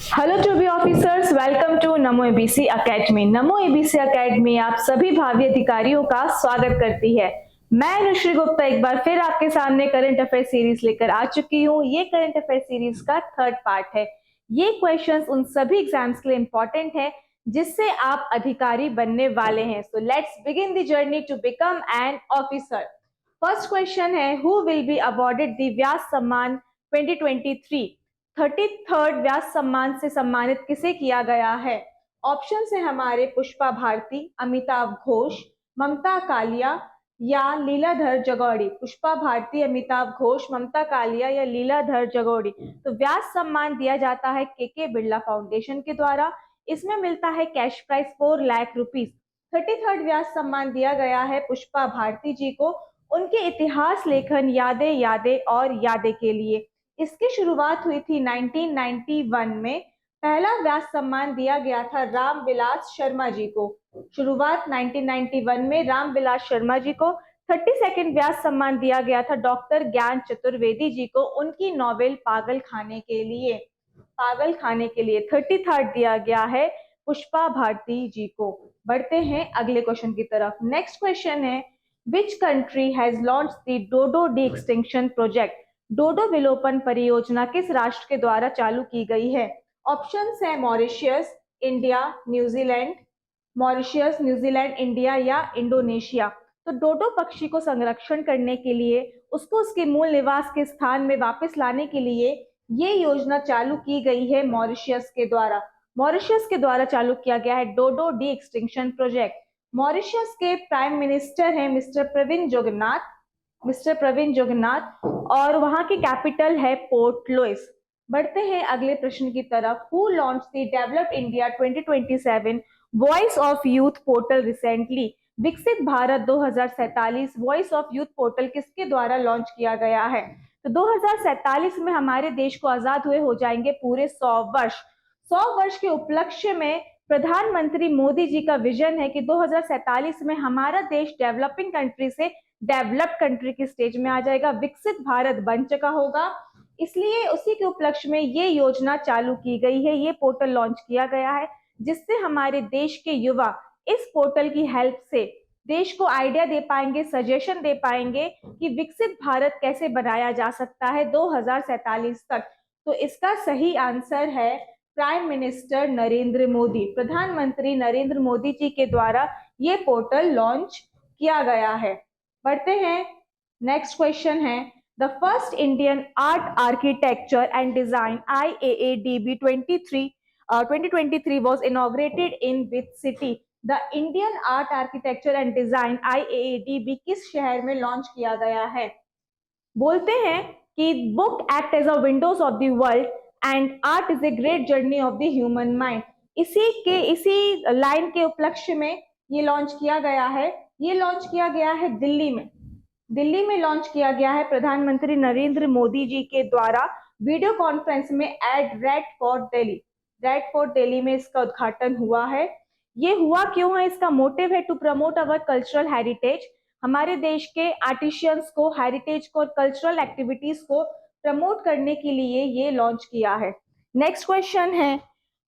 Hello to be officers, welcome to Namo ABC academy. Namo ABC academy आप सभी भावी अधिकारियों का स्वागत करती है। मैं अनुश्री गुप्ता एक बार फिर आपके सामने करंट अफेयर सीरीज लेकर आ चुकी हूँ। ये करंट अफेयर सीरीज का थर्ड पार्ट है। ये क्वेश्चंस उन सभी एग्जाम्स के लिए इंपॉर्टेंट है जिससे आप अधिकारी बनने वाले हैं। So let's begin the journey to become an officer. First question है, who will be awarded the Vyas सम्मान 2023? 33rd व्यास सम्मान से सम्मानित किसे किया गया है? ऑप्शन है हमारे पुष्पा भारती, अमिताभ घोष, ममता कालिया या लीलाधर जगौड़ी। पुष्पा भारती, अमिताभ घोष, ममता कालिया या लीलाधर जगौड़ी। तो व्यास सम्मान दिया जाता है के बिरला फाउंडेशन के द्वारा। इसमें मिलता है cash prize 4 lakh rupees. 33rd Vyas Samman दिया गया है पुष्पा भारती जी को उनके इतिहास लेखन यादें यादें और यादें के लिए। इसकी शुरुआत हुई थी 1991 में। पहला व्यास सम्मान दिया गया था रामविलास शर्मा जी को। शुरुआत 1991 में रामविलास शर्मा जी को। 32nd व्यास सम्मान दिया गया था डॉक्टर ज्ञान चतुर्वेदी जी को उनकी नॉवेल पागल खाने के लिए। 33rd दिया गया है पुष्पा भारती जी को। बढ़ते हैं अगले क्वेश्चन की तरफ। नेक्स्ट क्वेश्चन है, which country has launch the dodo de extinction project? Dodo विलोपन परियोजना किस राष्ट्र के द्वारा चालू की गई है? ऑप्शंस है Mauritius, India, New Zealand. Mauritius, New Zealand, India या इंडोनेशिया। तो डोडो पक्षी को संरक्षण करने के लिए, उसको उसके मूल निवास के स्थान में वापस लाने के लिए ये योजना चालू की गई है मॉरिशियस के द्वारा। मॉरिशियस के द्वारा चालू किया गया है डोडो डी एक्सटिंक्शन प्रोजेक्ट। मॉरिशियस के प्राइम मिनिस्टर हैं मिस्टर प्रवीण जगन्नाथ और वहां की कैपिटल है पोर्ट लुइस। बढ़ते हैं अगले प्रश्न की तरफ। Who launch the develop India 2027 voice of youth portal recently? Viksit Bharat 2047 voice of youth portal किसके द्वारा लॉन्च किया गया है? तो 2047 में हमारे देश को आजाद हुए हो जाएंगे पूरे 100 वर्ष। 100 वर्ष के उपलक्ष्य में प्रधानमंत्री मोदी जी का विजन है कि 2047 में हमारा देश डेवलपिंग कंट्री से डेवलप्ड कंट्री की स्टेज में आ जाएगा, विकसित भारत बन चुका होगा। इसलिए उसी के उपलक्ष्य में ये योजना चालू की गई है, ये पोर्टल लॉन्च किया गया है जिससे हमारे देश के युवा इस पोर्टल की हेल्प से देश को आइडिया दे पाएंगे, सजेशन दे पाएंगे कि विकसित भारत कैसे बनाया जा सकता है 2047 तक। तो इसका सही आंसर है प्राइम मिनिस्टर नरेंद्र मोदी। प्रधानमंत्री नरेंद्र मोदी जी के द्वारा ये पोर्टल लॉन्च किया गया है। बढ़ते हैं, नेक्स्ट क्वेश्चन है, the first Indian art architecture and design IAADB 2023 was inaugurated in which city? The Indian art architecture and design IAADB किस शहर में लॉन्च किया गया है? बोलते हैं कि book act as a windows of the world and art is a great journey of the human mind. इसी लाइन के उपलक्ष्य में ये लॉन्च किया गया है। ये लॉन्च किया गया है दिल्ली में लॉन्च किया गया है प्रधानमंत्री नरेंद्र मोदी जी के द्वारा वीडियो कॉन्फ्रेंस में एट रेड फोर्ट दिल्ली में इसका उद्घाटन हुआ है। ये हुआ क्यों है? इसका मोटिव है to promote our cultural heritage, हमारे देश के आर्टिशियंस को, हेरिटेज को और कल्चरल एक्टिविटीज को प्रमोट करने के लिए ये लॉन्च किया है। नेक्स्ट क्वेश्चन है,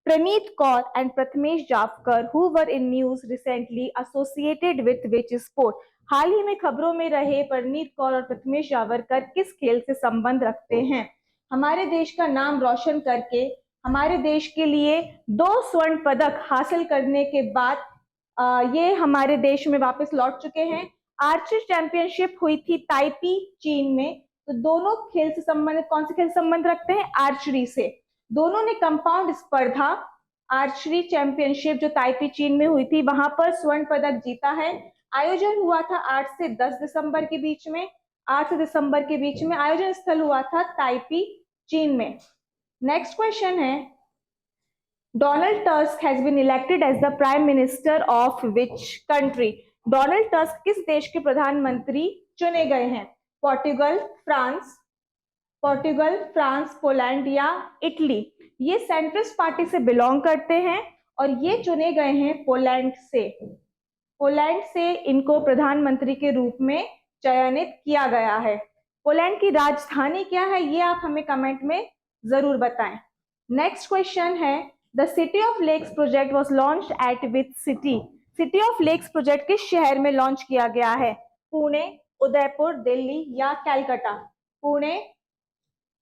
Praneet Kaur and Prathamesh Jawkar who were in news recently associated with which sport? हाल ही में खबरों में रहे प्रणीत कौर और प्रथमेश जावरकर किस खेल से संबंध रखते हैं? हमारे देश का नाम रोशन करके हमारे देश के लिए 2 स्वर्ण पदक हासिल करने के बाद ये हमारे देश में वापस लौट चुके हैं। आर्चरी चैंपियनशिप हुई थी ताइपी चीन में। तो दोनों खेल से संबंधित कौन से खेल संबंध रखते हैं? आर्चरी से। दोनों ने कंपाउंड स्पर्धा आर्चरी चैंपियनशिप जो ताइपी चीन में हुई थी वहां पर स्वर्ण पदक जीता है। आयोजन हुआ था 8 से 10 दिसंबर के बीच में। 8 दिसंबर के बीच में आयोजन स्थल हुआ था ताइपी चीन में। नेक्स्ट क्वेश्चन है, Donald Tusk has been elected as the prime minister of which country? Donald Tusk किस देश के प्रधानमंत्री चुने गए हैं? पोर्टुगल, फ्रांस, पोलैंड या इटली? ये सेंट्रिस्ट पार्टी से बिलोंग करते हैं और ये चुने गए हैं पोलैंड से इनको प्रधानमंत्री के रूप में चयनित किया गया है। पोलैंड की राजधानी क्या है ये आप हमें कमेंट में जरूर बताएं। नेक्स्ट क्वेश्चन है, the city of lakes project was launch at which city? City of lakes project किस शहर में लॉन्च किया गया है? पुणे, उदयपुर, दिल्ली या कैलकाटा? पुणे,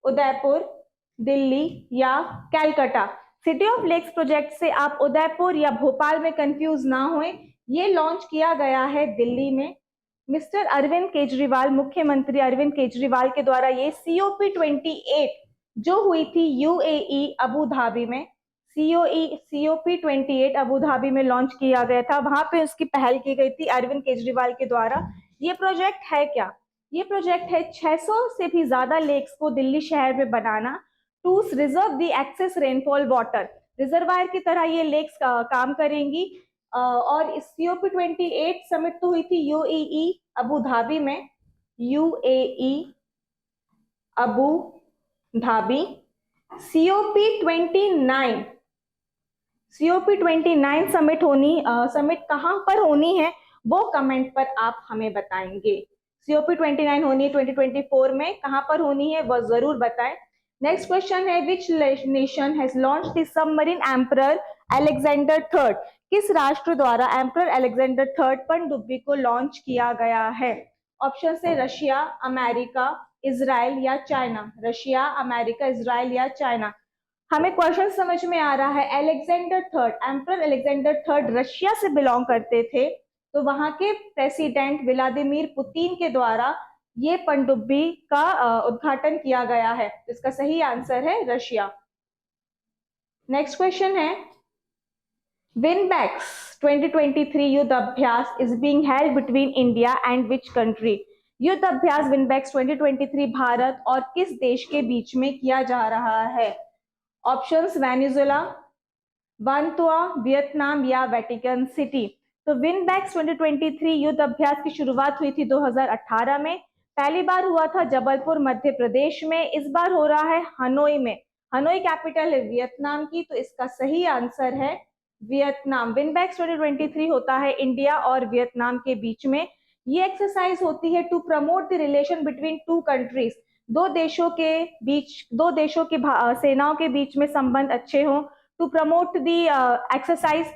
उदयपुर, दिल्ली या Calcutta? City of lakes project से आप उदयपुर या भोपाल में कंफ्यूज ना हों, ये लॉन्च किया गया है दिल्ली में। मिस्टर अरविंद केजरीवाल, मुख्यमंत्री अरविंद केजरीवाल के द्वारा ये COP28 जो हुई थी UAE अबू धाबी में, COP28 अबू धाबी में लॉन्च किया गया था, वहां पे उसकी पहल की गई थी अरविंद केजरीवाल के द्वारा। ये प्रोजेक्ट है क्या? ये प्रोजेक्ट है 600 से भी ज्यादा लेक्स को दिल्ली शहर में बनाना to reserve the excess rainfall water. Reservoir की तरह ये लेक्स काम करेंगी। और इस COP28 समिट तो हुई थी UAE अबू धाबी में, UAE Abu Dhabi. COP29 summit कहां पर होनी है वो कमेंट पर आप हमें बताएंगे। COP29 होनी है 2024 में, कहां पर होनी है वो जरूर बताएं। नेक्स्ट क्वेश्चन है, which nation has launch the submarine emperor Alexander third? किस राष्ट्र द्वारा एम्परर अलेक्जेंडर थर्ड पनडुब्बी को लॉन्च किया गया है? ऑप्शन से रशिया, अमेरिका, इजराइल या चाइना। रशिया, अमेरिका, इजराइल या चाइना। हमें क्वेश्चन समझ में आ रहा है। Alexander third, emperor Alexander third Russia से बिलोंग करते थे, तो वहां के प्रेसिडेंट व्लादिमीर पुतिन के द्वारा ये पनडुब्बी का उद्घाटन किया गया है। इसका सही आंसर है रशिया। नेक्स्ट क्वेश्चन है, विनबैक्स 2023 युद्ध अभ्यास is being held between India and which country? युद्ध अभ्यास विनबैक्स 2023 भारत और किस देश के बीच में किया जा रहा है? ऑप्शंस वेनेजुएला, वानुतु, वियतनाम या वेटिकन सिटी। तो विनबैक्स 2023 युद्ध अभ्यास की शुरुआत हुई थी 2018 में। पहली बार हुआ था जबलपुर मध्य प्रदेश में, इस बार हो रहा है हनोई में। हनोई कैपिटल है वियतनाम की, तो इसका सही आंसर है वियतनाम। विनबैक्स 2023 होता है इंडिया और वियतनाम के बीच में। ये एक्सरसाइज होती है to promote the relation between two countries. दो देशों की सेनाओं के बीच में संबंध अच्छे हों, to promote the exercise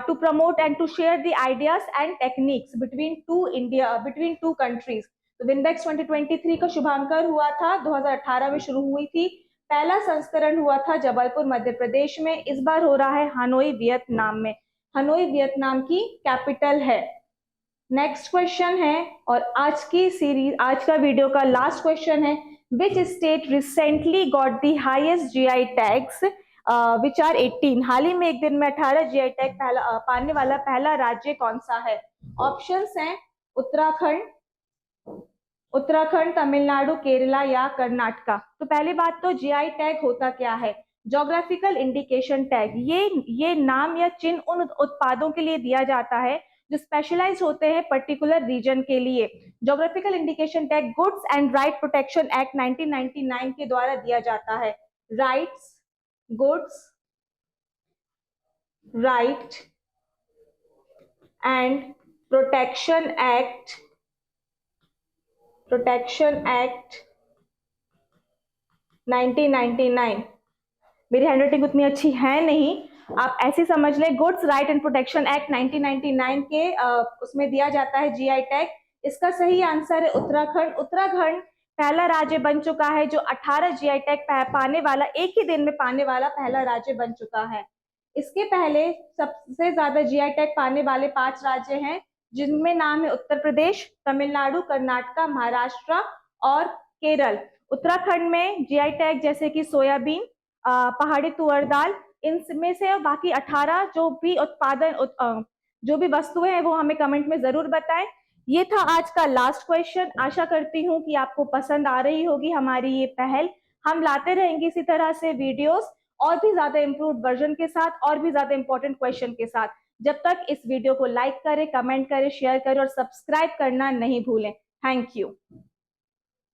to promote and to share the ideas and techniques between two countries। तो विनबैक्स 2023 का शुभारंभ हुआ था 2018 में, शुरू हुई थी। पहला संस्करण हुआ था जबलपुर मध्य प्रदेश में, इस बार हो रहा है हनोई वियतनाम में। हनोई वियतनाम की कैपिटल है। नेक्स्ट क्वेश्चन है, और आज का वीडियो का लास्ट क्वेश्चन है, which state recently got the highest GI tags which are 18? हाल ही में एक दिन में 18 GI टैग पाने वाला पहला राज्य कौन सा है? ऑप्शंस हैं उत्तराखंड, तमिलनाडु, केरला या कर्नाटका। तो पहली बात तो GI टैग होता क्या है? Geographical indication tag. ये नाम या चिन्ह उन उत्पादों के लिए दिया जाता है जो स्पेशलाइज होते हैं पर्टिकुलर रीजन के लिए। Geographical indication tag goods and right protection act 1999 के द्वारा दिया जाता है। Rights, goods, right and protection act 1999। मेरी हैंडराइटिंग उतनी अच्छी है नहीं, आप ऐसे समझ लें। Goods right and protection act 1999 के उसमें दिया जाता है GI टैग। इसका सही आंसर है उत्तराखंड। उत्तराखंड पहला राज्य बन चुका है जो 18 GI टैग पाने वाला, एक ही दिन में पाने वाला पहला राज्य बन चुका है। इसके पहले सबसे ज्यादा GI टैग पाने वाले 5 राज्य हैं, जिनमें नाम है उत्तर प्रदेश, तमिलनाडु, कर्नाटका, महाराष्ट्र और केरल। उत्तराखंड में GI टैग जैसे कि सोयाबीन, पहाड़ी तुअर दाल, इनमें से बाकी 18 जो भी वस्तुएं हैं वो हमें कमेंट में जरूर बताएं। ये था आज का लास्ट क्वेश्चन। आशा करती हूँ कि आपको पसंद आ रही होगी हमारी ये पहल। हम लाते रहेंगे इसी तरह से वीडियोस और भी ज्यादा इम्प्रूव्ड वर्जन के साथ और भी ज्यादा इंपॉर्टेंट क्वेश्चन के साथ। जब तक इस वीडियो को लाइक करें, कमेंट करें, शेयर करें और सब्सक्राइब करना नहीं भूलें। Thank you.